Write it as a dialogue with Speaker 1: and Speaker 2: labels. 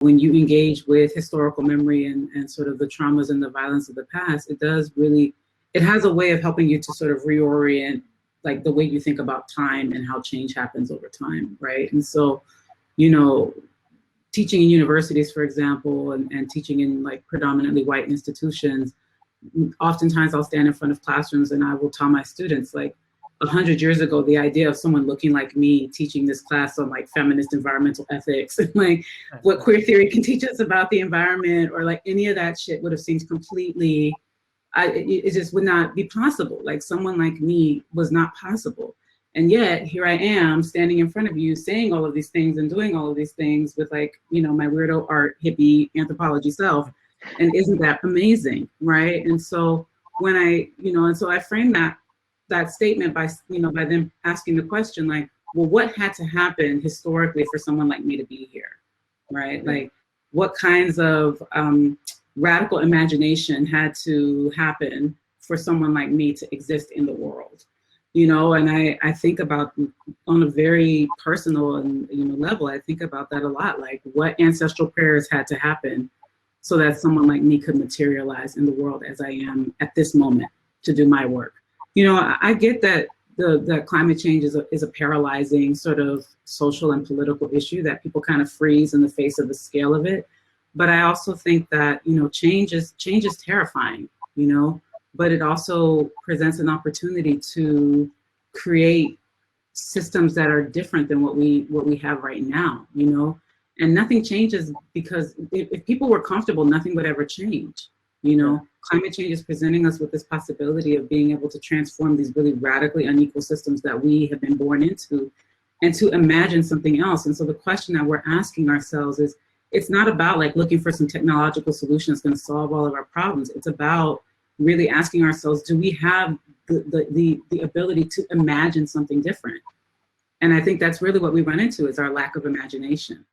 Speaker 1: when you engage with historical memory and sort of the traumas and the violence of the past, it does really, it has a way of helping you to sort of reorient like the way you think about time and how change happens over time, right? And so, you know, teaching in universities, for example, and teaching in like predominantly white institutions, oftentimes I'll stand in front of classrooms and I will tell my students, like, 100 years ago, the idea of someone looking like me teaching this class on like feminist environmental ethics and like what queer theory can teach us about the environment or like any of that shit would have seemed completely, it just would not be possible. Like someone like me was not possible. And yet here I am standing in front of you saying all of these things and doing all of these things with like, you know, my weirdo art, hippie, anthropology self. And isn't that amazing, right? And so when I, you know, and so I frame that statement by, you know, by them asking the question like, well, what had to happen historically for someone like me to be here, right? Like what kinds of radical imagination had to happen for someone like me to exist in the world, you know? And I think about on a very personal and, you know, level, I think about that a lot, like what ancestral prayers had to happen so that someone like me could materialize in the world as I am at this moment to do my work. You know, I get that the climate change is a paralyzing sort of social and political issue that people kind of freeze in the face of the scale of it. But I also think that, you know, change is terrifying, you know, but it also presents an opportunity to create systems that are different than what we have right now, you know, and nothing changes because if people were comfortable, nothing would ever change. You know, climate change is presenting us with this possibility of being able to transform these really radically unequal systems that we have been born into and to imagine something else. And so the question that we're asking ourselves is, it's not about like looking for some technological solution that's going to solve all of our problems. It's about really asking ourselves, do we have the ability to imagine something different? And I think that's really what we run into is our lack of imagination.